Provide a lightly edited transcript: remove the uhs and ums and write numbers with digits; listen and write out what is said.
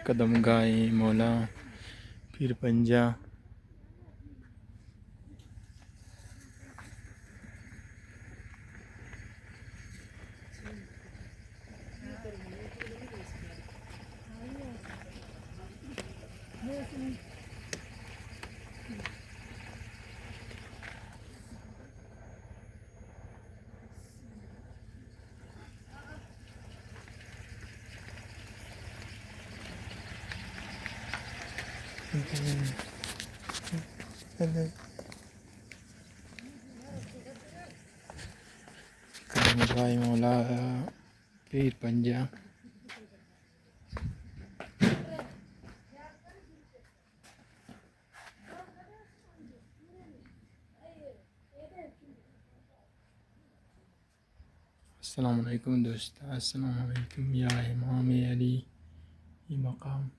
कदम गाए मौला पीर पंजा। कदम गाए मौला पीर पंजा। अस्सलामुअलैकुम दोस्त, अस्सलामुअलैकुम या इमाम अली मकाम।